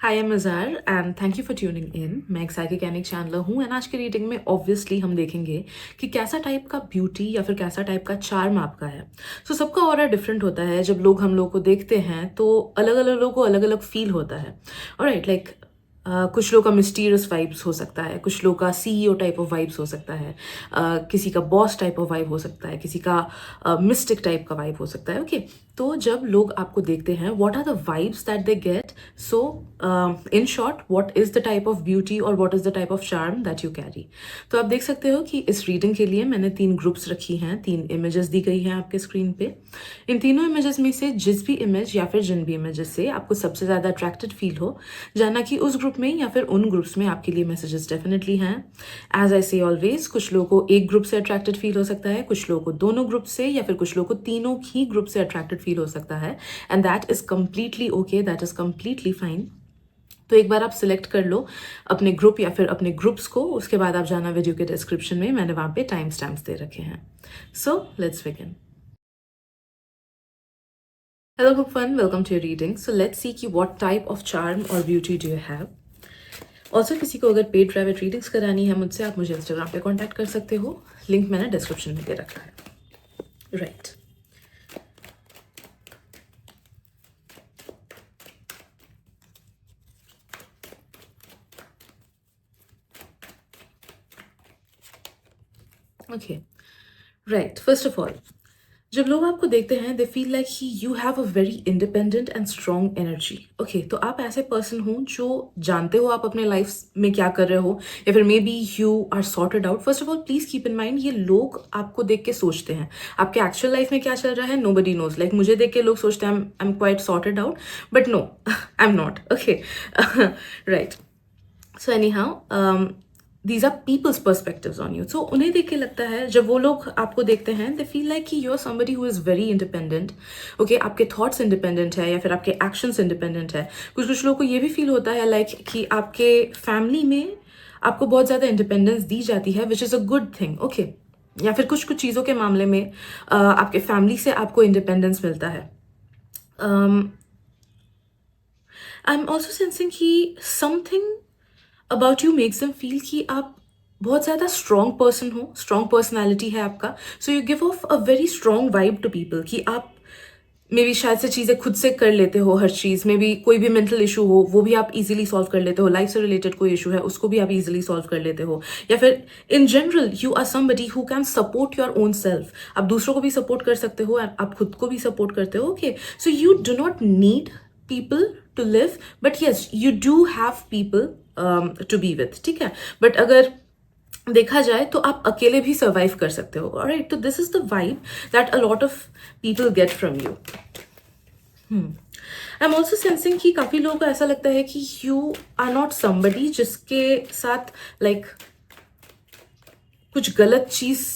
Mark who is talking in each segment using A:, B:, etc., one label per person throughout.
A: Hi I am Azhar and thank you for tuning in. मैं एक psychic एनिक चैनलर हूँ and आज की रीडिंग में ऑब्वियसली हम देखेंगे कि कैसा टाइप का ब्यूटी या फिर कैसा टाइप का चार्म आपका है। सबका ऑरा डिफरेंट होता है। जब लोग हम लोग को देखते हैं तो अलग अलग लोगों को अलग अलग फील होता है। ऑलराइट, लाइक कुछ लोग का मिस्टीरियस वाइब्स हो सकता है, कुछ लोग का सीईओ टाइप ऑफ वाइब्स हो सकता है, किसी का बॉस टाइप ऑफ वाइब हो सकता है, किसी का मिस्टिक टाइप का वाइब हो सकता है। ओके, तो जब लोग आपको देखते हैं what are the vibes that they get. So in short, what is the type of beauty और what is the type of charm that you carry. तो आप देख सकते हो कि इस रीडिंग के लिए मैंने 3 ग्रुप्स रखी हैं, 3 इमेजेस दी गई हैं आपके स्क्रीन पे। इन तीनों इमेजेस में से जिस भी इमेज या फिर जिन भी इमेजेस से आपको सबसे ज़्यादा अट्रैक्टेड फील हो, जाना कि उस ग्रुप में या फिर उन ग्रुप्स में आपके लिए मैसेजेस डेफिनेटली हैं। एज आई से ऑलवेज, कुछ लोगों को एक ग्रुप से अट्रैक्टेड फील हो सकता है, कुछ लोगों को दोनों ग्रुप से, या फिर कुछ लोगों को तीनों ही ग्रुप से अट्रैक्टेड फील हो सकता है। And that is completely okay, that is completely fine. तो एक बार आप सिलेक्ट कर लो अपने ग्रुप या फिर अपने ग्रुप्स को, उसके बाद आप जाना वीडियो के डिस्क्रिप्शन में, मैंने वहां पे टाइम स्टैम्प्स दे रखे हैं। So let's begin. Hello group 1, welcome to your reading. So let's see कि what type of charm or beauty do you have. Also किसी को अगर पेड प्राइवेट रीडिंग्स करानी है मुझसे, आप मुझे इंस्टाग्राम पे कांटेक्ट कर सकते हो। लिंक मैंने डिस्क्रिप्शन में दे रखा है। Right, okay, right. First of all, जब लोग आपको देखते हैं they feel like he you have a very independent and strong energy. Okay, तो आप ऐसे पर्सन हो जो जानते हो आप अपने लाइफ में क्या कर रहे हो, या फिर maybe you are sorted out. First of all please keep in mind, ये लोग आपको देख के सोचते हैं आपके एक्चुअल लाइफ में क्या चल रहा है, नो बडी नोज। लाइक मुझे देख के लोग सोचते हैं I am quite sorted out, but no, I am not. Okay, right. So anyhow, these are peoples perspectives on you. So उन्हें देख के लगता है, जब वो लोग आपको देखते हैं दे फील लाइक कि you are somebody who is very independent. Okay, आपके थॉट्स इंडिपेंडेंट है या फिर आपके एक्शंस इंडिपेंडेंट है। कुछ कुछ लोगों को ये भी फील होता है लाइक कि आपके फैमिली में आपको बहुत ज़्यादा इंडिपेंडेंस दी जाती है, which is a good thing. Okay, या फिर कुछ कुछ चीज़ों के मामले में आपके फैमिली से आपको इंडिपेंडेंस मिलता है। आई एम ऑल्सो सेंसिंग कि something about you makes them feel कि आप बहुत ज़्यादा स्ट्रॉन्ग पर्सन हो, स्ट्रॉन्ग पर्सनैलिटी है आपका। So you give off a very strong vibe to people कि आप मे बी शायद से चीज़ें खुद से कर लेते हो। हर चीज़ में भी कोई भी मेंटल इशू हो वो भी आप इजीली सॉल्व कर लेते हो। लाइफ से रिलेटेड कोई इशू है उसको भी आप इजीली सॉल्व कर लेते हो। या फिर in general you are somebody who can support your own self. आप दूसरों को भी सपोर्ट कर सकते हो, आप खुद को भी सपोर्ट करते हो। Okay, so you do not need people to live, but yes you do have people to be with. ठीक है, बट अगर देखा जाए तो आप अकेले भी सर्वाइव कर सकते हो। ऑलराइट, तो this is the vibe that a lot of people get from you. I am also sensing कि काफी लोगों को ऐसा लगता है कि यू आर नॉट समबडी जिसके साथ लाइक कुछ गलत चीज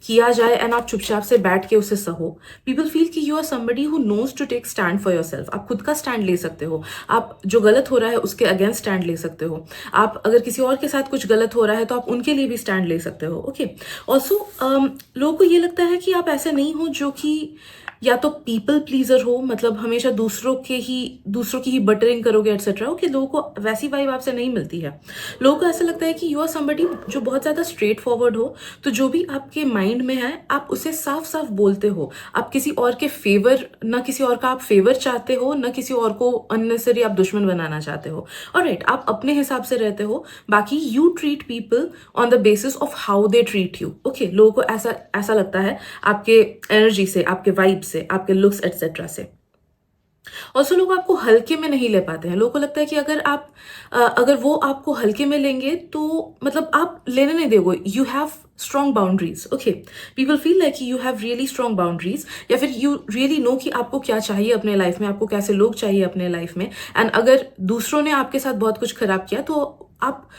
A: किया जाए एंड आप चुपचाप से बैठ के उसे सहो। पीपल फील कि you are somebody who knows to take stand for yourself. आप खुद का स्टैंड ले सकते हो, आप जो गलत हो रहा है उसके अगेंस्ट स्टैंड ले सकते हो। आप अगर किसी और के साथ कुछ गलत हो रहा है तो आप उनके लिए भी स्टैंड ले सकते हो। ओके, ऑल्सो लोगों को ये लगता है कि आप ऐसे नहीं हो जो कि या तो पीपल प्लीजर हो, मतलब हमेशा दूसरों की ही बटरिंग करोगे एटसेट्रा। ओके, लोगों को वैसी वाइब आपसे नहीं मिलती है। लोगों को ऐसा लगता है कि यू आर समबडी जो बहुत ज्यादा स्ट्रेट फॉरवर्ड हो, तो जो भी आपके माइंड में है आप उसे साफ साफ बोलते हो। आप किसी और के फेवर, ना किसी और का आप फेवर चाहते हो, ना किसी और को अननेसेसरी आप दुश्मन बनाना चाहते हो। ऑलराइट, आप अपने हिसाब से रहते हो, बाकी you treat people on the basis of how they treat you. Okay, लोगों को ऐसा ऐसा लगता है आपके एनर्जी से, आपके वाइब से, आपके लुक्स एटसेट्रा से। ऑल्सो लोग आपको हल्के में नहीं ले पाते हैं। लोगों को लगता है कि अगर वो आपको हल्के में लेंगे तो मतलब आप लेने नहीं दोगे। You have strong boundaries. Okay, people feel like you have really strong boundaries, या फिर यू रियली नो कि आपको क्या चाहिए अपने लाइफ में, आपको कैसे लोग चाहिए अपने लाइफ में। एंड अगर दूसरों ने आपके साथ बहुत कुछ खराब किया तो आप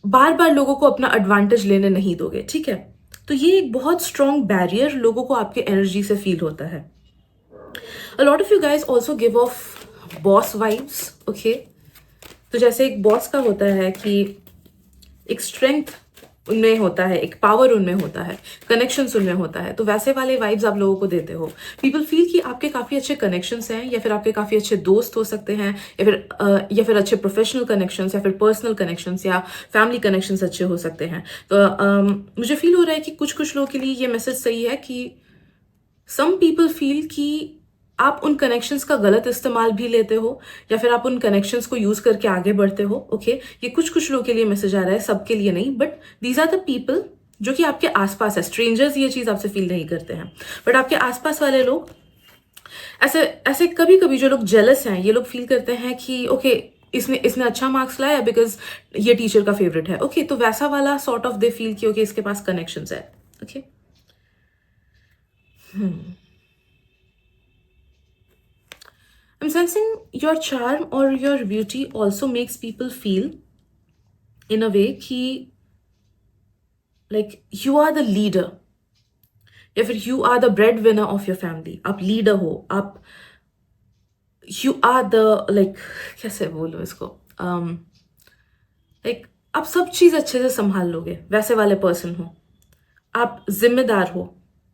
A: बार बार लोगों को अपना एडवांटेज लेने नहीं दोगे। ठीक है, तो ये एक बहुत स्ट्रॉन्ग बैरियर लोगों को आपके एनर्जी से फील होता है। A lot of you guys also give off boss vibes, okay? तो जैसे एक बॉस का होता है कि एक स्ट्रेंथ उनमें होता है, एक पावर उनमें होता है, कनेक्शंस उनमें होता है, तो वैसे वाले वाइब्स आप लोगों को देते हो। पीपल फील कि आपके काफ़ी अच्छे कनेक्शंस हैं, या फिर आपके काफ़ी अच्छे दोस्त हो सकते हैं, या फिर अच्छे प्रोफेशनल कनेक्शंस, या फिर पर्सनल कनेक्शंस, या फैमिली कनेक्शंस अच्छे हो सकते हैं। तो मुझे फील हो रहा है कि कुछ कुछ लोगों के लिए ये मैसेज सही है कि सम पीपल फील कि आप उन कनेक्शंस का गलत इस्तेमाल भी लेते हो, या फिर आप उन कनेक्शंस को यूज करके आगे बढ़ते हो। ओके, ये कुछ कुछ लोगों के लिए मैसेज आ रहा है, सबके लिए नहीं, but these are the people जो कि आपके आसपास है। स्ट्रेंजर्स ये चीज आपसे फील नहीं करते हैं, बट आपके आसपास वाले लोग ऐसे ऐसे कभी कभी जो लोग जेलस हैं, ये लोग फील करते हैं कि ओके, इसने इसने अच्छा मार्क्स लाया बिकॉज ये टीचर का फेवरेट है। ओके, तो वैसा वाला सॉर्ट ऑफ दे फील कि ओके, इसके पास कनेक्शंस है। Okay, I'm sensing your charm or your beauty also makes people feel in a way कि like you are the leader, या फिर you are the breadwinner of your family। आप leader हो, आप you are the like, कैसे बोलो इसको, like आप सब चीज अच्छे से संभाल लोगे, वैसे वाले पर्सन हो। आप जिम्मेदार हो।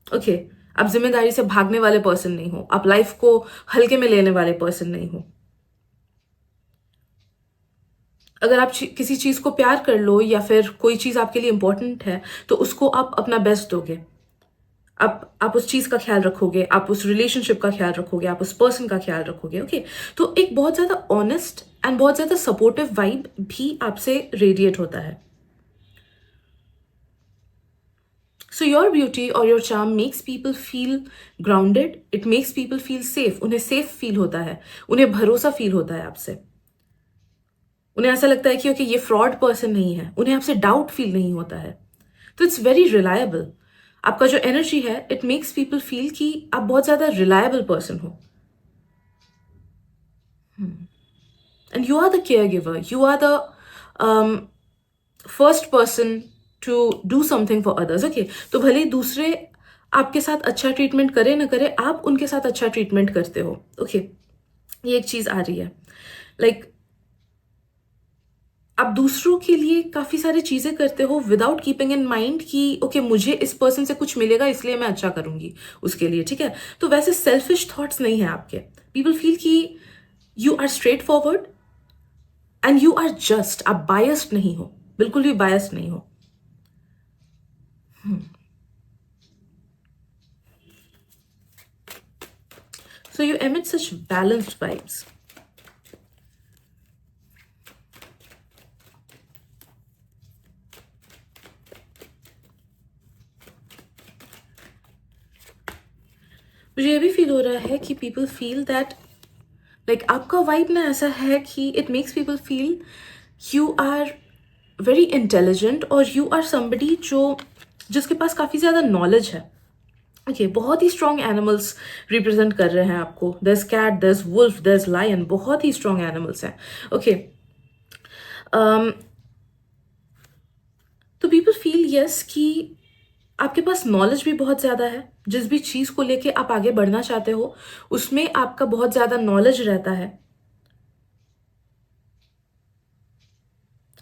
A: ओके, आप जिम्मेदारी से भागने वाले पर्सन नहीं हो, आप लाइफ को हल्के में लेने वाले पर्सन नहीं हो। अगर आप किसी चीज को प्यार कर लो, या फिर कोई चीज आपके लिए इंपॉर्टेंट है, तो उसको आप अपना बेस्ट दोगे। आप उस चीज का ख्याल रखोगे, आप उस रिलेशनशिप का ख्याल रखोगे, आप उस पर्सन का ख्याल रखोगे। ओके, तो एक बहुत ज्यादा ऑनेस्ट एंड बहुत ज्यादा सपोर्टिव वाइब भी आपसे रेडिएट होता है। So your beauty or your charm makes people feel grounded. It makes people feel safe. उन्हें safe feel होता है, उन्हें भरोसा feel होता है आपसे। उन्हें ऐसा लगता है कि ओके, ये फ्रॉड पर्सन नहीं है, उन्हें आपसे डाउट फील नहीं होता है। तो इट्स वेरी रिलायबल। आपका जो एनर्जी है, इट मेक्स पीपल फील कि आप बहुत ज्यादा रिलायबल पर्सन हो। And you are the caregiver, you are the first person to do something for others. Okay, तो भले दूसरे आपके साथ अच्छा ट्रीटमेंट करे ना करे, आप उनके साथ अच्छा ट्रीटमेंट करते हो। ओके, ये एक चीज आ रही है, लाइक आप दूसरों के लिए काफी सारी चीजें करते हो विदाउट कीपिंग इन माइंड कि ओके, मुझे इस पर्सन से कुछ मिलेगा इसलिए मैं अच्छा करूंगी उसके लिए। ठीक है, तो वैसे सेल्फिश थॉट्स नहीं है आपके। पीपल फील कि you are straightforward and you are just. आप बायस्ड नहीं हो, बिल्कुल भी बायस्ड नहीं हो। So you emit such balanced vibes. मुझे ये भी फील हो रहा है कि पीपल फील दैट लाइक आपका वाइब ना ऐसा है कि it makes people feel you are very intelligent, और यू आर समबडी जिसके पास काफी ज्यादा नॉलेज है। ओके, बहुत ही स्ट्रॉन्ग एनिमल्स रिप्रेजेंट कर रहे हैं आपको। दस कैट, दस वुल्फ, दस लायन, बहुत ही स्ट्रॉन्ग एनिमल्स हैं। ओके, तो पीपल फील यस कि आपके पास नॉलेज भी बहुत ज्यादा है। जिस भी चीज को लेके आप आगे बढ़ना चाहते हो, उसमें आपका बहुत ज्यादा नॉलेज रहता है।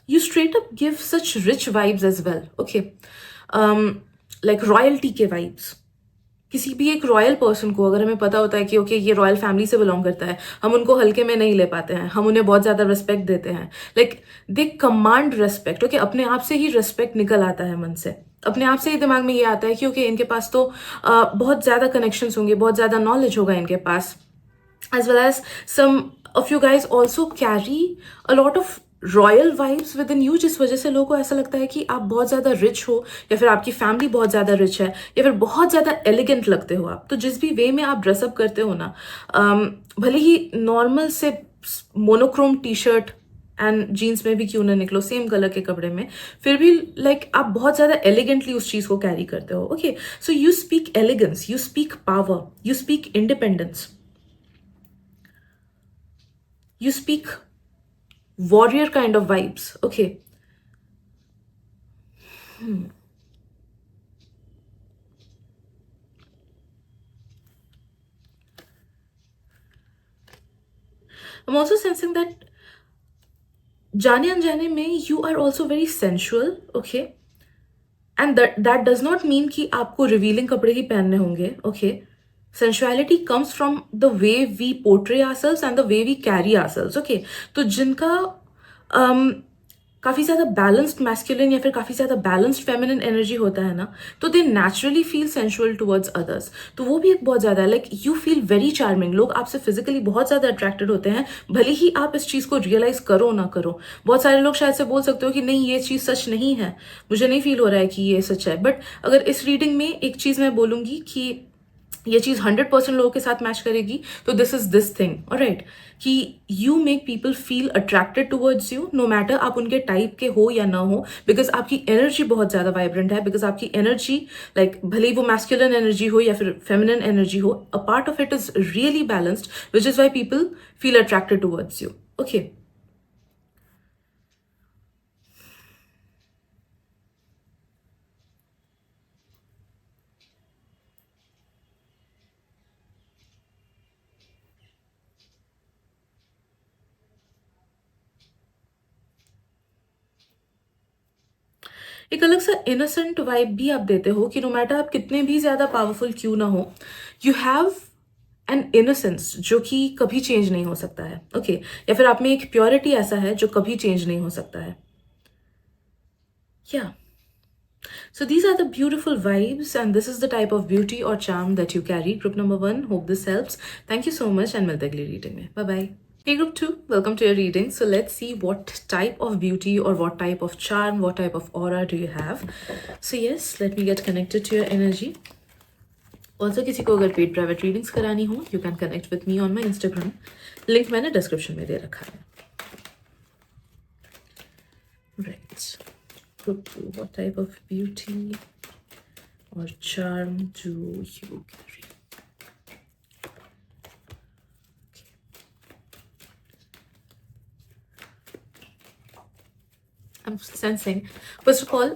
A: You straight up give such rich vibes as well. Okay, like royalty के वाइब्स। किसी भी एक रॉयल पर्सन को अगर हमें पता होता है कि ओके, ये रॉयल फैमिली से बिलोंग करता है, हम उनको हल्के में नहीं ले पाते हैं, हम उन्हें बहुत ज्यादा रिस्पेक्ट देते हैं। Like they command respect. Okay, अपने आप से ही रिस्पेक्ट निकल आता है मन से, अपने आप से ही दिमाग में ये आता है कि ओके, इनके पास तो बहुत ज्यादा कनेक्शंस होंगे, बहुत ज्यादा नॉलेज होगा इनके पास। as well as some of you guys also carry a lot of royal vibes with in you, जिस वजह से लोगों को ऐसा लगता है कि आप बहुत ज्यादा रिच हो, या फिर आपकी फैमिली बहुत ज्यादा रिच है, या फिर बहुत ज्यादा एलिगेंट लगते हो आप। तो जिस भी वे में आप ड्रेसअप करते हो ना, भले ही नॉर्मल से monochrome T shirt and jeans में भी क्यों ना निकलो, सेम कलर के कपड़े में, फिर भी लाइक आप बहुत ज्यादा एलिगेंटली उस चीज को कैरी करते हो। Okay, so you speak elegance, you speak power, you speak independence, you speak warrior kind of vibes. Okay, I'm also sensing that जाने अनजाने में you are also very sensual. Okay, and that does not mean कि आपको revealing कपड़े ही पहनने होंगे, okay. Sensuality comes from the way we portray ourselves and the way we carry ourselves, okay. तो जिनका काफ़ी ज़्यादा बैलेंस्ड मैस्कुलिन या फिर काफ़ी ज़्यादा बैलेंस्ड फेमिनिन एनर्जी होता है ना, तो they naturally feel sensual towards others. तो वो भी एक बहुत ज़्यादा like you feel very charming, लोग आपसे फिजिकली बहुत ज़्यादा अट्रैक्टेड होते हैं, भले ही आप इस चीज़ को रियलाइज़ करो ना करो। बहुत सारे लोग शायद से बोल सकते हो कि नहीं ये चीज़ सच नहीं है, मुझे नहीं फील हो रहा है कि ये सच है, बट अगर इस रीडिंग में एक चीज़ मैं बोलूँगी कि ये चीज़ 100% लोगों के साथ मैच करेगी, तो this is this thing, alright, कि you make people feel attracted towards you, no matter आप उनके टाइप के हो या ना हो, बिकॉज आपकी एनर्जी बहुत ज़्यादा वाइब्रेंट है, बिकॉज आपकी एनर्जी लाइक भले ही वो मैस्कुलिन एनर्जी हो या फिर फेमिनिन एनर्जी हो, a part of it is really balanced, which is why people feel attracted towards you, okay. एक अलग सा इनोसेंट वाइब भी आप देते हो कि नो मैटर आप कितने भी ज़्यादा पावरफुल क्यों ना हो, यू हैव एन इनोसेंस जो कि कभी चेंज नहीं हो सकता है, ओके। या फिर आप में एक प्योरिटी ऐसा है जो कभी चेंज नहीं हो सकता है, या so these are the beautiful vibes and this is the type of beauty or charm that you carry, group number 1. Hope this helps. Thank you so much and मिलते हैं अगली रीडिंग में, bye bye. Hey group 2, welcome to your reading. So let's see what type of beauty or what type of charm, what type of aura do you have. So yes, let me get connected to your energy. Also किसी को अगर paid private readings करानी हो, you can connect with me on my Instagram. Link मैंने description में दे रखा है. Right. Group 2, what type of beauty or charm do you carry? I'm sensing, first of all,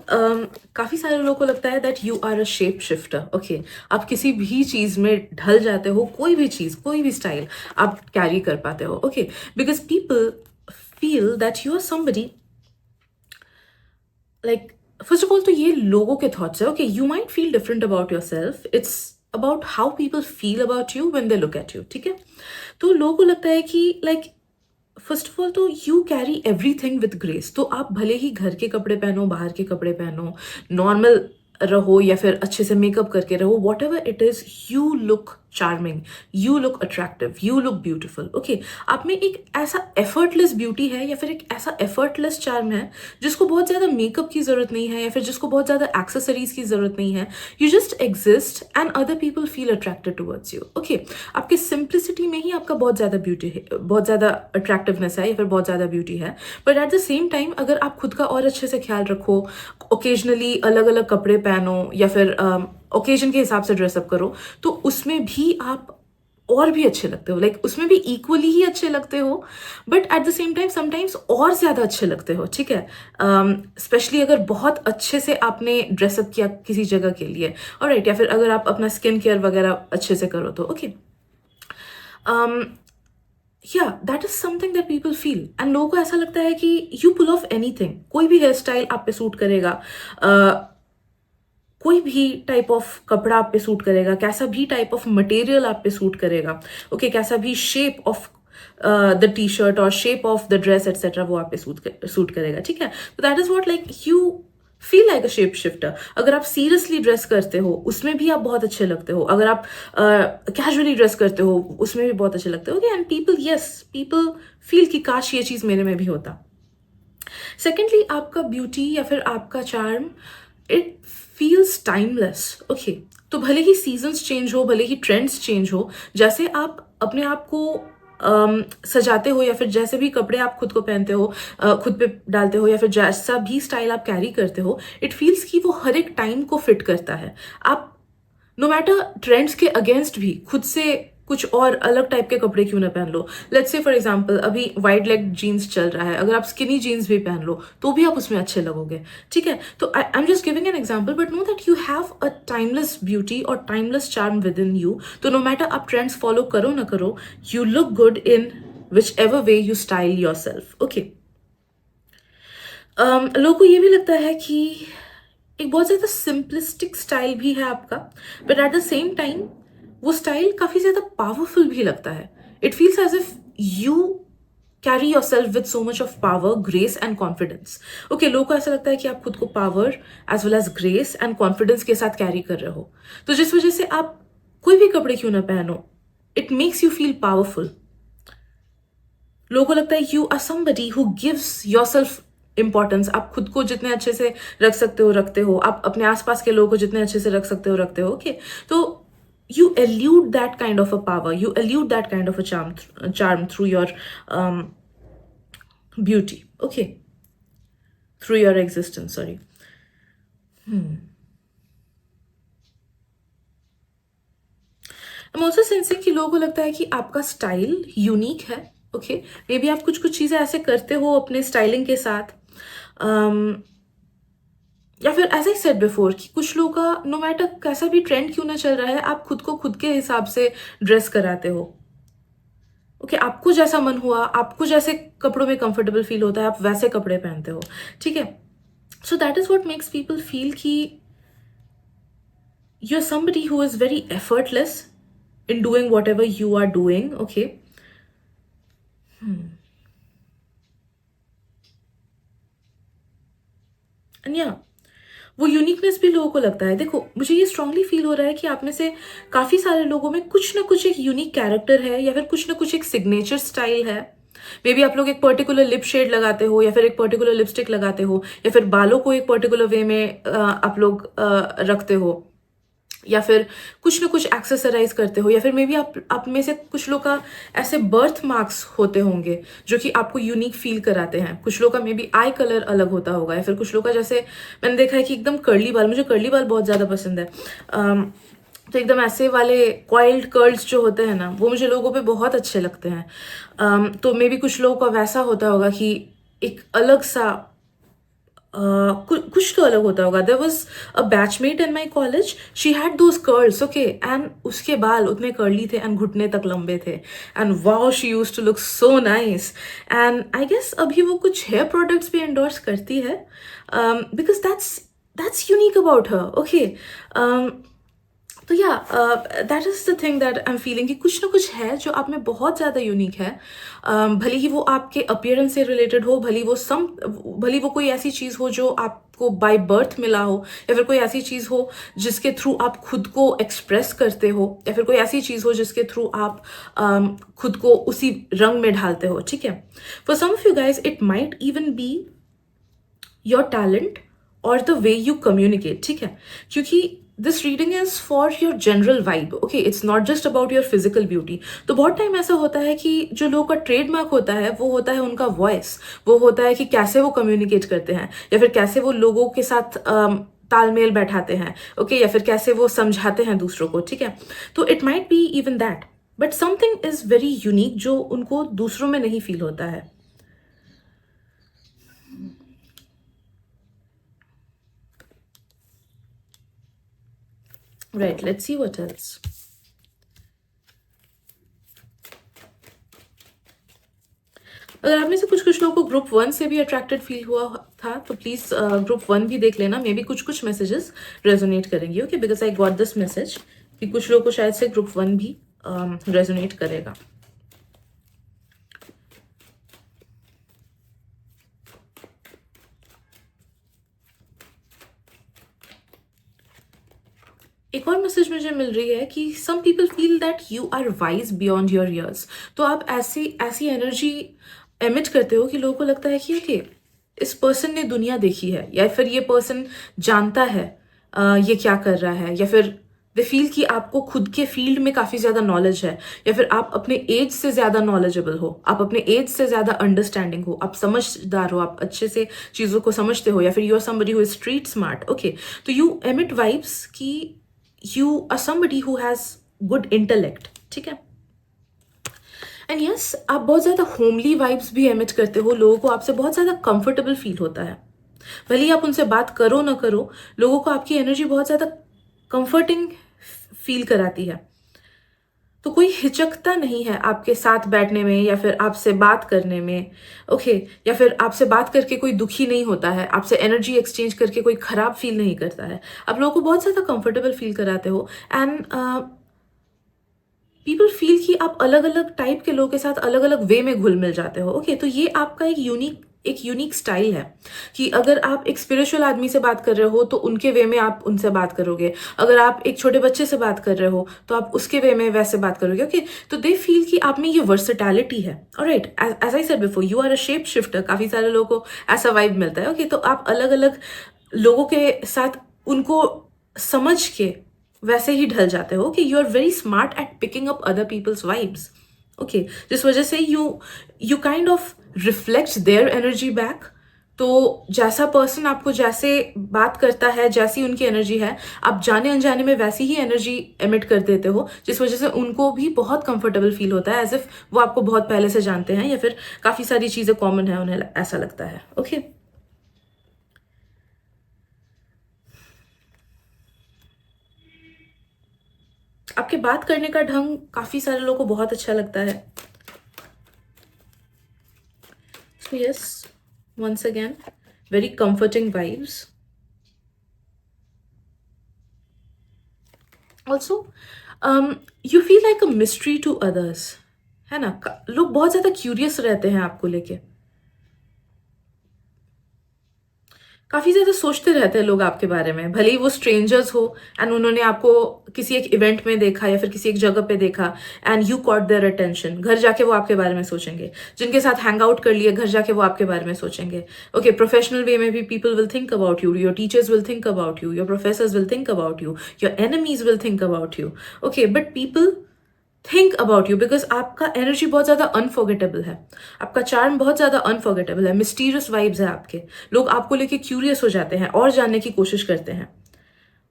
A: काफ़ी सारे लोगों को लगता है that you are a shape shifter, okay? आप किसी भी चीज़ में ढल जाते हो, कोई भी चीज़, कोई भी स्टाइल आप कैरी कर पाते हो, okay? Because people feel that you are somebody, like, first of all, तो ये लोगों के thoughts है, okay? You might feel different about yourself. It's about how people feel about you when they look at you, ठीक है? तो लोगों को लगता है कि like फर्स्ट ऑफ ऑल तो you carry everything with grace. तो आप भले ही घर के कपड़े पहनो, बाहर के कपड़े पहनो, नॉर्मल रहो या फिर अच्छे से मेकअप करके रहो, what ever it is, you look charming, you look attractive, you look beautiful, okay. आप में एक ऐसा एफर्टलेस ब्यूटी है या फिर एक ऐसा एफर्टलेस चार्म है जिसको बहुत ज़्यादा मेकअप की ज़रूरत नहीं है या फिर जिसको बहुत ज़्यादा एक्सेसरीज की ज़रूरत नहीं है। You just exist and other people feel attracted towards you, okay. आपकी सिंप्लिसिटी में ही आपका बहुत ज़्यादा ब्यूटी है, बहुत ज़्यादा अट्रैक्टिवनेस है या फिर बहुत ज़्यादा ब्यूटी है। But at the same time अगर आप खुद का और अच्छे से ख्याल रखो, ओकेजनली अलग अलग कपड़े पहनो या फिर ओकेजन के हिसाब से ड्रेसअप करो, तो उसमें भी आप और भी अच्छे लगते हो, लाइक उसमें भी इक्वली ही अच्छे लगते हो, but at the same time sometimes और ज़्यादा अच्छे लगते हो, ठीक है। स्पेशली अगर बहुत अच्छे से आपने ड्रेसअप किया किसी जगह के लिए, ऑलराइट, या फिर अगर आप अपना स्किन केयर वगैरह अच्छे से करो तो, ओके। या that is something that people feel, and लोगों को ऐसा लगता है कि यू पुल ऑफ एनीथिंग, कोई भी हेयर स्टाइल आप पे सूट करेगा, कोई भी टाइप ऑफ कपड़ा आप पे सूट करेगा, कैसा भी टाइप ऑफ मटेरियल आप पे सूट करेगा, ओके, कैसा भी shape of the T shirt और shape of the dress etcetera वो आप पे सूट करेगा, ठीक है। तो that is what like you feel like a shape shifter. अगर आप सीरियसली ड्रेस करते हो उसमें भी आप बहुत अच्छे लगते हो, अगर आप कैजुअली ड्रेस करते हो उसमें भी बहुत अच्छे लगते हो, and people, yes, people feel कि काश ये चीज़ मेरे में भी होता। सेकेंडली, आपका ब्यूटी या फिर आपका charm, it feels timeless, okay. तो भले ही सीजन्स चेंज हो, भले ही ट्रेंड्स चेंज हो, जैसे आप अपने आप को सजाते हो या फिर जैसे भी कपड़े आप खुद को पहनते हो, खुद पे डालते हो या फिर जैसा भी स्टाइल आप कैरी करते हो, इट फील्स कि वो हर एक टाइम को फिट करता है। आप नो मैटर ट्रेंड्स के अगेंस्ट भी खुद से कुछ और अलग टाइप के कपड़े क्यों ना पहन लो। लेट्स से फॉर एग्जांपल अभी वाइड लेग जीन्स चल रहा है, अगर आप स्किनी जीन्स भी पहन लो तो भी आप उसमें अच्छे लगोगे, ठीक है। तो I am just giving an example, but no that you have a timeless beauty और timeless charm within you. तो नो मैटर आप ट्रेंड्स फॉलो करो ना करो, you look good in whichever way you style yourself, okay. लोगों को ये भी लगता है कि एक बहुत ज़्यादा सिंपलिस्टिक स्टाइल भी है आपका, but at the same time वो स्टाइल काफ़ी ज़्यादा पावरफुल भी लगता है. It feels as if you carry yourself with so much of power, grace and confidence. Okay, लोगों को ऐसा लगता है कि आप खुद को power as well as grace and confidence के साथ कैरी कर रहे हो, तो जिस वजह से आप कोई भी कपड़े क्यों ना पहनो, it makes you feel powerful. लोगों को लगता है you are somebody who gives yourself importance. आप खुद को जितने अच्छे से रख सकते हो रखते हो, आप अपने आसपास के लोगों को जितने अच्छे से रख सकते हो रखते हो. ओके, तो you elude that kind of a power, you elude that kind of a charm through your beauty, okay, through your existence, sorry. I'm also sensing कि लोगों को लगता है कि आपका स्टाइल यूनिक है. ओके, मे बी आप कुछ कुछ चीज़ें ऐसे करते हो अपने स्टाइलिंग के साथ, या फिर एज आई सेड बिफोर कि कुछ लोगों का नो मैटर कैसा भी ट्रेंड क्यों ना चल रहा है, आप खुद को खुद के हिसाब से ड्रेस कराते हो. ओके, आपको जैसा मन हुआ, आपको जैसे कपड़ों में कंफर्टेबल फील होता है, आप वैसे कपड़े पहनते हो. ठीक है, so that is what makes people feel कि you are somebody who is very effortless in doing whatever you are doing. Okay, and yeah, वो यूनिकनेस भी लोगों को लगता है. देखो, मुझे ये स्ट्रांगली फील हो रहा है कि आप में से काफ़ी सारे लोगों में कुछ ना कुछ एक यूनिक कैरेक्टर है, या फिर कुछ ना कुछ एक सिग्नेचर स्टाइल है. मे बी आप लोग एक पर्टिकुलर लिप शेड लगाते हो, या फिर एक पर्टिकुलर लिपस्टिक लगाते हो, या फिर बालों को एक पर्टिकुलर वे में आप लोग रखते हो, या फिर कुछ ना कुछ एक्सेसराइज करते हो, या फिर मे बी आप में से कुछ लोग का ऐसे बर्थ मार्क्स होते होंगे जो कि आपको यूनिक फील कराते हैं. कुछ लोग का मे बी आई कलर अलग होता होगा, या फिर कुछ लोग का, जैसे मैंने देखा है कि एकदम कर्ली बाल, मुझे कर्ली बाल बहुत ज़्यादा पसंद है. तो एकदम ऐसे वाले कॉइल्ड कर्ल्स जो होते हैं ना, वो मुझे लोगों पे बहुत अच्छे लगते हैं. तो मे बी कुछ लोगों का वैसा होता होगा कि एक अलग सा कुछ तो अलग होता होगा. There was a batchmate in my college, she had those curls, okay, and उसके बाल उतने कर्ली थे एंड घुटने तक लंबे थे, and wow she used to look so nice. And I guess अभी वो कुछ हेयर प्रोडक्ट्स भी एंडोर्स करती है, because that's unique about her. Okay, तो yeah that is the thing that I am feeling कि कुछ ना कुछ है जो आप में बहुत ज़्यादा यूनिक है. भले ही वो आपके अपीयरेंस से रिलेटेड हो, भले वो कोई ऐसी चीज़ हो जो आपको बाय बर्थ मिला हो, या फिर कोई ऐसी चीज़ हो जिसके थ्रू आप खुद को एक्सप्रेस करते हो, या फिर कोई ऐसी चीज़ हो जिसके थ्रू आप खुद को उसी रंग में ढालते हो. ठीक है, for some of you guys it might even be your talent और द वे यू कम्युनिकेट. ठीक है, क्योंकि this reading is for your general vibe. Okay, it's not just about your physical beauty. तो बहुत टाइम ऐसा होता है कि जो लोगों का ट्रेडमार्क होता है वो होता है उनका वॉइस, वो होता है कि कैसे वो कम्युनिकेट करते हैं, या फिर कैसे वो लोगों के साथ तालमेल बैठाते हैं. ओके, या फिर कैसे वो समझाते हैं दूसरों को. ठीक है, तो it might be even that, but something is very unique जो उनको दूसरों में नहीं फील होता है. Right, let's see what else. अगर आप में से कुछ कुछ लोगों को ग्रुप 1 से भी अट्रैक्टेड फील हुआ था तो प्लीज़ ग्रुप 1 भी देख लेना. मे बी कुछ कुछ मैसेजेस रेजोनेट करेंगे. Okay, because I got this message कि कुछ लोगों को शायद से ग्रुप 1 भी रेजोनेट करेगा. एक और मैसेज मुझे मिल रही है कि some people feel that you are wise beyond your years. तो आप ऐसी एनर्जी एमिट करते हो कि लोगों को लगता है कि ओके, इस पर्सन ने दुनिया देखी है, या फिर ये पर्सन जानता है ये क्या कर रहा है, या फिर वे फील कि आपको खुद के फील्ड में काफ़ी ज़्यादा नॉलेज है, या फिर आप अपने एज से ज़्यादा नॉलेजेबल हो, आप अपने एज से ज़्यादा अंडरस्टैंडिंग हो, आप समझदार हो, आप अच्छे से चीज़ों को समझते हो, या फिर you are somebody who is street smart. Okay, तो यू एमिट वाइब्स कि you are somebody who has good intellect. ठीक है, एंड यस, आप बहुत ज़्यादा होमली वाइब्स भी एमिट करते हो. लोगों को आपसे बहुत ज़्यादा कंफर्टेबल फील होता है. भले ही आप उनसे बात करो ना करो, लोगों को आपकी एनर्जी बहुत ज़्यादा कंफर्टिंग फील कराती है. तो कोई हिचकता नहीं है आपके साथ बैठने में या फिर आपसे बात करने में, ओके, या फिर आपसे बात करके कोई दुखी नहीं होता है, आपसे एनर्जी एक्सचेंज करके कोई खराब फील नहीं करता है। आप लोगों को बहुत ज़्यादा कंफर्टेबल फील कराते हो एंड पीपल फील कि आप अलग अलग टाइप के लोगों के साथ अलग अलग वे में घुल मिल जाते हो, ओके। तो ये आपका एक यूनिक स्टाइल है कि अगर आप एक स्पिरिचुअल आदमी से बात कर रहे हो तो उनके वे में आप उनसे बात करोगे, अगर आप एक छोटे बच्चे से बात कर रहे हो तो आप उसके वे में वैसे बात करोगे, ओके। तो दे फील कि आप में ये वर्सेटैलिटी है, alright. As I said before, you are a shape shifter. काफी सारे लोगों को ऐसा वाइब मिलता है, ओके। तो आप अलग अलग लोगों के साथ उनको समझ के वैसे ही ढल जाते हो कि you are very smart at picking up other people's vibes, okay. जिस वजह से you kind of reflect their energy back. तो जैसा पर्सन आपको जैसे बात करता है, जैसी उनकी एनर्जी है, आप जाने अनजाने में वैसी ही एनर्जी एमिट कर देते हो, जिस वजह से उनको भी बहुत कंफर्टेबल फील होता है, एज इफ वो आपको बहुत पहले से जानते हैं या फिर काफी सारी चीजें कॉमन है, उन्हें ऐसा लगता है, ओके। आपके बात करने का ढंग काफी सारे लोगों को बहुत अच्छा लगता है। So yes, once again, very comforting vibes. Also, you feel like a mystery to others, है ना। लोग बहुत ज्यादा क्यूरियस रहते हैं आपको लेके, काफी ज्यादा सोचते रहते हैं लोग आपके बारे में, भले ही वो स्ट्रेंजर्स हो एंड उन्होंने आपको किसी एक इवेंट में देखा या फिर किसी एक जगह पे देखा and you cot their attention. घर जाके वो आपके बारे में सोचेंगे, जिनके साथ हैंग आउट कर लिए घर जाके वो आपके बारे में सोचेंगे, ओके। प्रोफेशनल वे में भी people will think about you, your teachers will think about you, your professors will think about you, your enemies will think about you, okay. But people think about you because आपका energy बहुत ज्यादा unforgettable है, आपका charm बहुत ज्यादा unforgettable है, mysterious vibes है आपके। लोग आपको लेके क्यूरियस हो जाते हैं और जानने की कोशिश करते हैं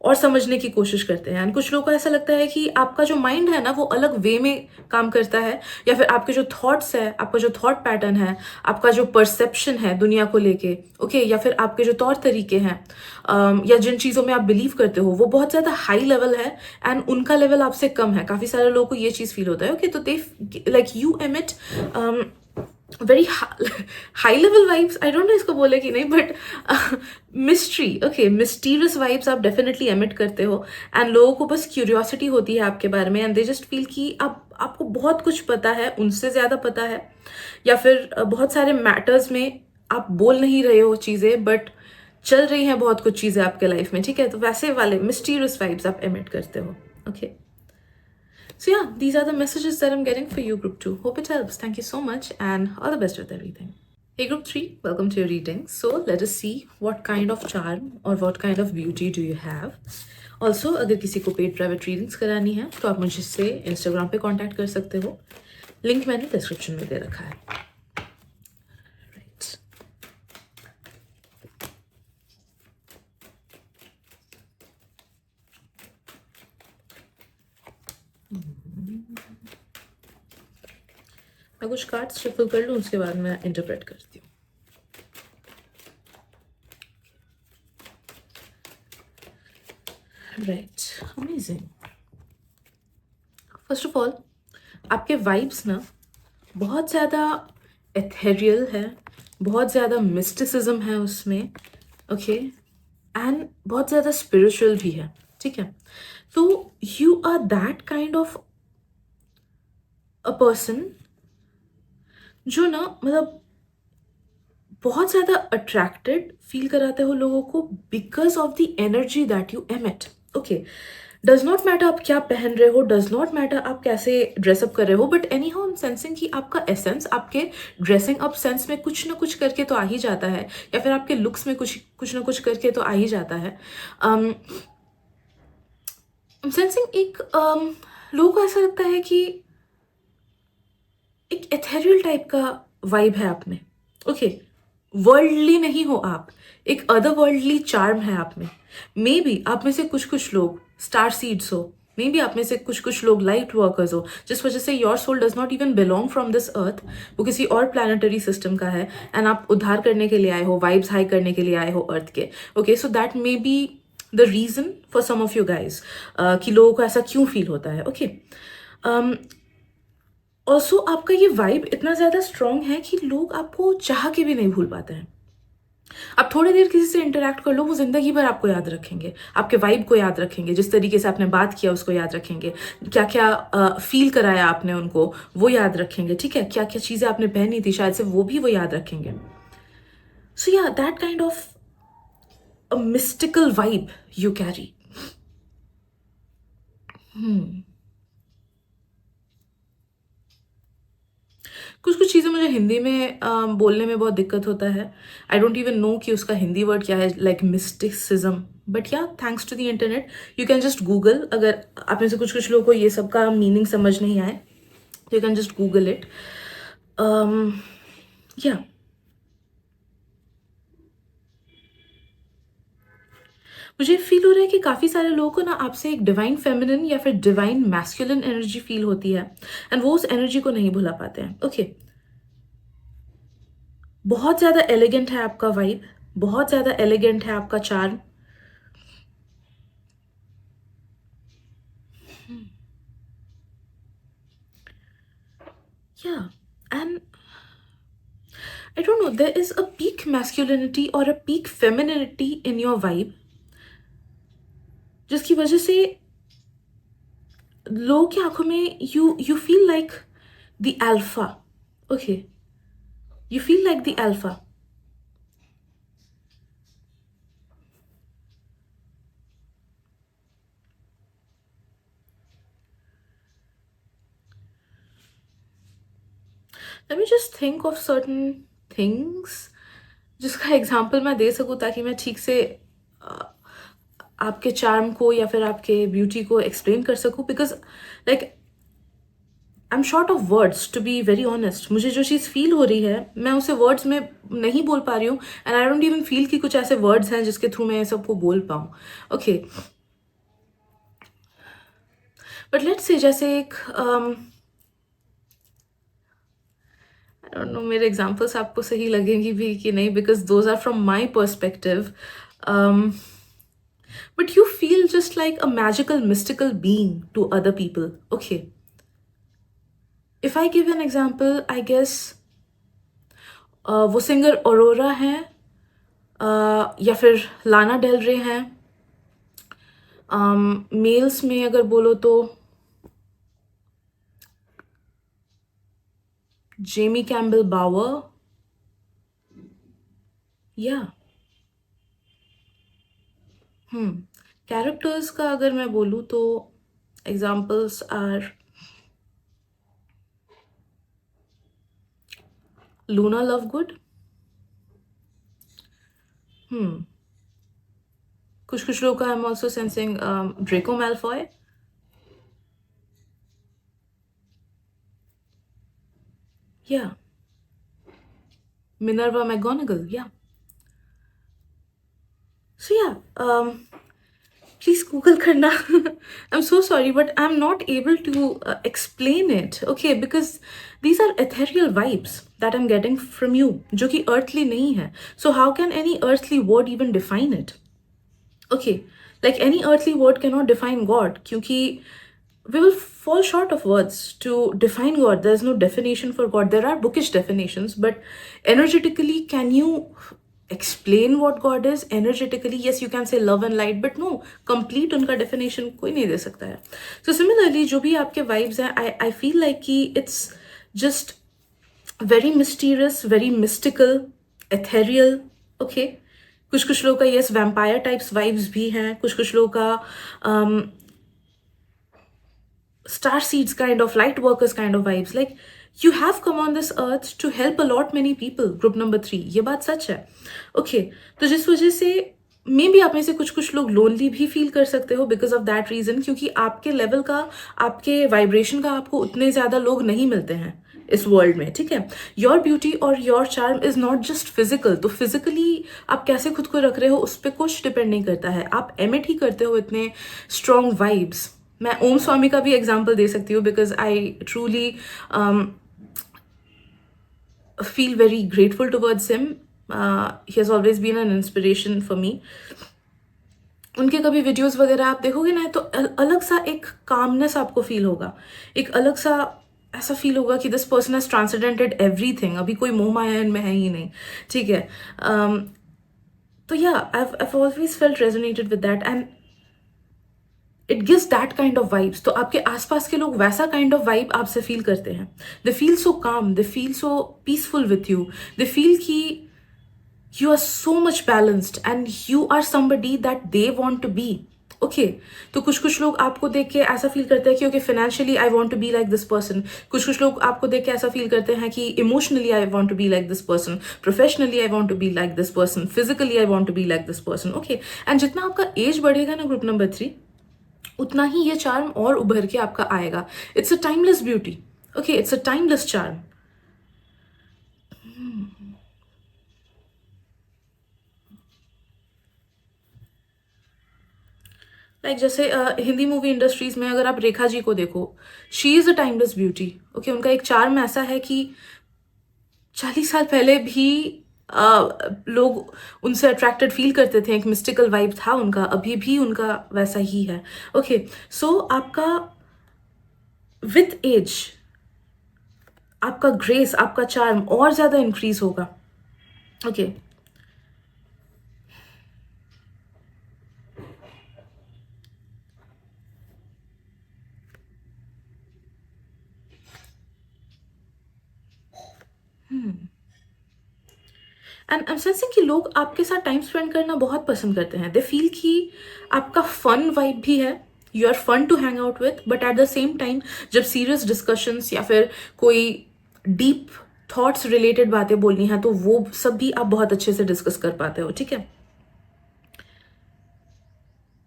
A: और समझने की कोशिश करते हैं। एंड कुछ लोगों को ऐसा लगता है कि आपका जो माइंड है ना वो अलग वे में काम करता है, या फिर आपके जो थॉट्स है, आपका जो थॉट पैटर्न है, आपका जो परसेप्शन है दुनिया को लेके, ओके, या फिर आपके जो तौर तरीके हैं, या जिन चीज़ों में आप बिलीव करते हो वो बहुत ज़्यादा हाई लेवल है एंड उनका लेवल आपसे कम है। काफ़ी सारे लोगों को ये चीज़ फील होता है, ओके। तो they like you emit very high level vibes, I don't no इसको बोले कि नहीं, but mystery, okay, mysterious vibes आप डेफिनेटली एमिट करते हो एंड लोगों को बस क्यूरियोसिटी होती है आपके बारे में एंड दे जस्ट फील कि आपको बहुत कुछ पता है, उनसे ज्यादा पता है, या फिर बहुत सारे मैटर्स में आप बोल नहीं रहे हो चीजें बट चल रही हैं बहुत कुछ चीजें आपके लाइफ में, ठीक है। तो वैसे वाले मिस्टीरियस वाइब्स आप एमिट करते हो, okay. So yeah, these are the messages that I'm getting for you, Group 2. Hope it helps. Thank you so much and all the best with everything. Hey, Group 3, welcome to your reading. So let us see what kind of charm or what kind of beauty do you have. Also, अगर किसी को paid private readings करानी है तो आप मुझसे Instagram पे contact कर सकते हो, लिंक मैंने डिस्क्रिप्शन में दे रखा है। मैं कुछ कार्ड्स शफल कर लूँ, उसके बाद मैं इंटरप्रेट करती हूँ। Right, amazing. First of all, आपके वाइब्स ना बहुत ज़्यादा एथेरियल है, बहुत ज़्यादा मिस्टिसिज्म है उसमें, ओके, एंड बहुत ज़्यादा स्पिरिचुअल भी है, ठीक है। तो you are that kind of a person जो ना मतलब बहुत ज़्यादा अट्रैक्टेड फील कराते हो लोगों को because of the energy that you emit, okay. Does not matter आप क्या पहन रहे हो, डज नॉट मैटर आप कैसे ड्रेसअप कर रहे हो, बट एनी हाउ सेंसिंग कि आपका एसेंस आपके ड्रेसिंग अप सेंस में कुछ ना कुछ करके तो आ ही जाता है, या फिर आपके लुक्स में कुछ ना कुछ करके तो आ ही जाता है। सेंसिंग एक लोगों को ऐसा लगता है कि एक एथेरियल टाइप का वाइब है आप में, ओके। वर्ल्डली नहीं हो आप, एक अदर वर्ल्डली चार्म है आप में। मे बी आप में से कुछ लोग स्टार सीड्स हो, मे बी आप में से कुछ लोग लाइट वर्कर्स हो, जिस वजह से your soul does not even belong from this earth, वो किसी और प्लानिटरी सिस्टम का है एंड आप उद्धार करने के लिए आए हो, वाइब्स हाई करने के लिए आए हो अर्थ के, okay. So that may be the reason for some of you guys कि लोगों को ऐसा क्यों फील होता है, ओके। ऑल्सो आपका ये वाइब इतना ज़्यादा स्ट्रांग है कि लोग आपको चाह के भी नहीं भूल पाते हैं। आप थोड़ी देर किसी से इंटरेक्ट कर लो, वो ज़िंदगी भर आपको याद रखेंगे, आपके वाइब को याद रखेंगे, जिस तरीके से आपने बात किया उसको याद रखेंगे, क्या-क्या फ़ील कराया आपने उनको, वो याद रखेंगे, ठीक है? क्या-क्या चीज़ें आपने पहनी थी, शायद से वो भी वो याद रखेंगे। सो या that kind of a mystical vibe you carry. कुछ-कुछ चीज़ें मुझे हिंदी में बोलने में बहुत दिक्कत होता है। आई डोंट इवन नो कि उसका हिंदी वर्ड क्या है, like mysticism. But yeah thanks to the internet you can just Google. अगर आप में से कुछ-कुछ लोगों को ये सब का मीनिंग समझ नहीं आए, तो you can just Google it. या मुझे फ़ील हो रहा है कि काफ़ी सारे लोगों को ना आपसे एक डिवाइन फेमिनिन या फिर डिवाइन मैस्कुलिन एनर्जी फ़ील होती है, एंड वो उस एनर्जी को नहीं भुला पाते हैं। ओके, बहुत ज़्यादा एलिगेंट है आपका वाइब, बहुत ज़्यादा एलिगेंट है आपका charm. Yeah, and I don't know, there is a peak masculinity or a peak femininity in your vibe, जिसकी वजह से लोगों की आंखों में you feel like the alpha. Okay, you feel like the alpha. Let me just think of certain things जिसका example मैं दे सकूं, ताकि मैं ठीक से आपके चार्म को या फिर आपके ब्यूटी को एक्सप्लेन कर सकूं, because like I am short of words to be very honest. मुझे जो चीज़ फील हो रही है मैं उसे वर्ड्स में नहीं बोल पा रही हूँ, and I don't even feel कि कुछ ऐसे वर्ड्स हैं जिसके थ्रू मैं सबको बोल पाऊँ। ओके, बट लेट्स से जैसे एक आई डोंट नो मेरे एग्जांपल्स आपको सही लगेंगी भी कि नहीं, because those are from my perspective, but you feel just like a magical mystical being to other people. Okay, if I give an example, I guess वो सिंगर ऑरोरा हैं, या फिर लाना डेल रे हैं। मेल्स में अगर बोलो तो जेमी कैम्बल बावर, या कैरेक्टर्स का अगर मैं बोलूँ तो एग्जाम्पल्स आर लूना लवगुड। कुछ लोगों का आई एम ऑल्सो सेंसिंग ड्रेको मैलफॉय, या मिनर्वा मैगोनागल, या सो या please Google karna. I'm so sorry, but I'm not able to explain it. Okay, because these are ethereal vibes that I'm getting from you, जो कि earthly नहीं है. So how can any earthly word even define it? Okay, like any earthly word cannot define God, क्योंकि we will fall short of words to define God. There's no definition for God. There are bookish definitions, but energetically, can you explain what God is energetically? Yes, you can say love and light, but no, complete उनका definition कोई नहीं दे सकता है. So similarly, जो भी आपके vibes हैं, I feel like कि it's just very mysterious, very mystical, ethereal. Okay, कुछ लोगों का yes vampire types vibes भी हैं, कुछ लोगों का star seeds kind of, light workers kind of vibes. Like you have come on this earth to help a lot many people. Group number 3, ये बात सच है. Okay, तो जिस वजह से मे बी आप में से कुछ लोग लोनली भी फील कर सकते हो बिकॉज ऑफ दैट रीजन, क्योंकि आपके लेवल का, आपके वाइब्रेशन का आपको उतने ज्यादा लोग नहीं मिलते हैं इस वर्ल्ड में. ठीक है, योर ब्यूटी और your charm is not just physical. तो फिजिकली आप कैसे खुद को रख रहे हो उस पर कुछ डिपेंड नहीं करता है. आप एमिट ही करते हो इतने स्ट्रॉन्ग वाइब्स. मैं ओम स्वामी का भी एग्जाम्पल दे सकती हूँ because I truly feel very grateful towards him. He has always been an inspiration for me. उनके कभी वीडियोस वगैरह आप देखोगे ना तो अलग सा एक कामनेस आपको फील होगा, एक अलग सा ऐसा फील होगा कि दिस पर्सन हैज ट्रांसेंडेंटेड एवरीथिंग, अभी कोई मोह माया इनमें है ही नहीं, ठीक है। तो या I've always felt resonated with that and it gives that kind of vibes। तो आपके आसपास के लोग वैसा kind of vibe आपसे फील करते हैं। They feel so calm, they feel so peaceful with you, they feel कि you are so much balanced and you are somebody that they want to be। Okay तो कुछ कुछ लोग आपको देख के ऐसा फील करते हैं कि okay financially I want to be like this person, कुछ कुछ लोग आपको देख के ऐसा फील करते हैं कि emotionally I want to be like this person, professionally I want to be like this person, physically I want to be like this person. Okay and जितना आपका एज बढ़ेगा ना ग्रुप नंबर 3, उतना ही ये चार्म और उभर के आपका आएगा। It's a timeless beauty. Okay it's a timeless charm. Like जैसे हिंदी मूवी इंडस्ट्रीज में अगर आप रेखा जी को देखो, she is a timeless beauty. Okay उनका एक चार्म ऐसा है कि 40 साल पहले भी लोग उनसे अट्रैक्टेड फील करते थे, एक मिस्टिकल वाइब था उनका, अभी भी उनका वैसा ही है। ओके सो आपका विथ एज आपका ग्रेस, आपका चार्म और ज्यादा इंक्रीज होगा। Okay and I am sensing कि लोग आपके साथ टाइम स्पेंड करना बहुत पसंद करते हैं। दे फील कि आपका फन वाइब भी है, you are fun to hang out with, but at the same time जब सीरियस डिस्कशंस या फिर कोई डीप थॉट्स रिलेटेड बातें बोलनी है तो वो सब भी आप बहुत अच्छे से डिस्कस कर पाते हो, ठीक है।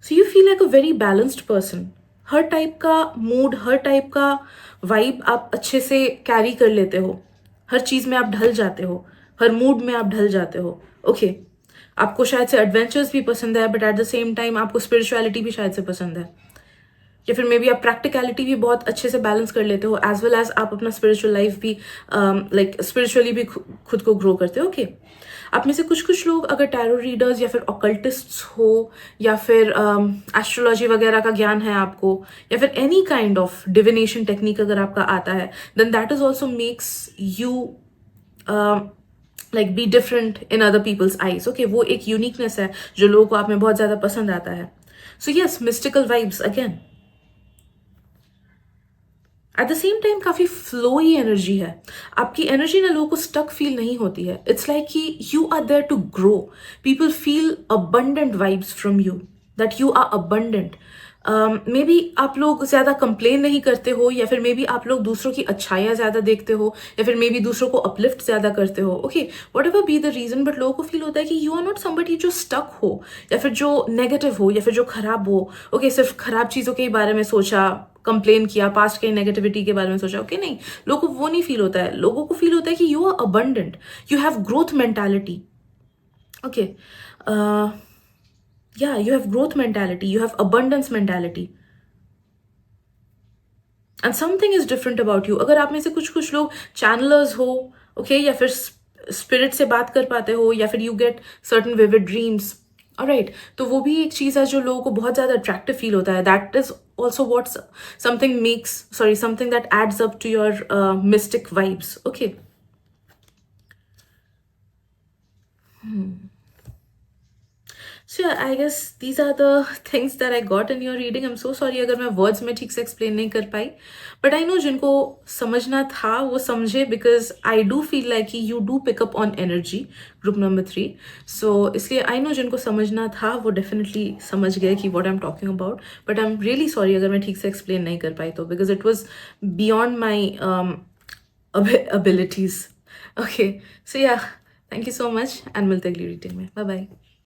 A: So you feel like a very balanced person. Her type का मूड, हर टाइप का वाइब आप अच्छे से कैरी कर लेते हो, हर चीज में आप ढल जाते हो, हर मूड में आप ढल जाते हो। ओके आपको शायद से एडवेंचर्स भी पसंद है, but at the same time आपको स्पिरिचुअलिटी भी शायद से पसंद है, या फिर मे बी आप प्रैक्टिकलिटी भी बहुत अच्छे से बैलेंस कर लेते हो, एज वेल एज आप अपना स्पिरिचुअल लाइफ भी लाइक स्पिरिचुअली भी खुद को ग्रो करते हो। ओके आप में से कुछ कुछ लोग अगर टैरो रीडर्स या फिर ऑकल्टिस्ट्स हो, या फिर एस्ट्रोलॉजी वगैरह का ज्ञान है आपको, या फिर any kind of divination technique अगर आपका आता है, then that is also makes you like be different in other people's eyes. Okay वो एक यूनिकनेस है जो लोगों को आप में बहुत ज्यादा पसंद आता है। So yes mystical vibes again. Eight the same time काफी फ्लोई एनर्जी है आपकी। एनर्जी ना लोगों को स्टक फील नहीं होती है। इट्स लाइक कि you are there to grow. People feel abundant vibes from you, that you are abundant. Maybe आप लोग ज्यादा कंप्लेन नहीं करते हो, या फिर मे बी आप लोग दूसरों की अच्छाइयाँ ज्यादा देखते हो, या फिर मे बी दूसरों को अपलिफ्ट ज्यादा करते हो। Okay whatever be the reason, but लोगों को फील होता है कि यू आर नॉट समबडी जो स्टक हो, या फिर जो नेगेटिव हो, या फिर जो खराब हो। ओके सिर्फ खराब चीजों के बारे में सोचा, कंप्लेन किया, पास्ट के नेगेटिविटी के बारे में सोचा। ओके नहीं, लोगों को वो नहीं फील होता है। लोगों को फील होता है कि you are abundant, you have growth mentality. Okay yeah, you have growth mentality, you have abundance mentality, and something is different about you। अगर आप में से कुछ कुछ लोग चैनलर्स हो, ओके या फिर स्पिरिट से बात कर पाते हो, या फिर you get certain vivid dreams, alright, तो वो भी एक चीज है जो लोगों को बहुत ज्यादा अट्रैक्टिव फील होता है। That is also what something that adds up to your mystic vibes. Okay So yeah, I guess these are the things that I got in your reading. I'm so sorry अगर मैं words में ठीक से explain नहीं कर पाई, but I know जिनको समझना था वो समझे, because I do feel like कि you do pick up on energy, group number 3. So इसलिए I know जिनको समझना था वो definitely समझ गए कि what I'm talking about, but I'm really sorry अगर मैं ठीक से explain नहीं कर पाई तो, because it was beyond my abilities. Okay, so yeah, thank you so much and मिलते अगली reading में. Bye bye.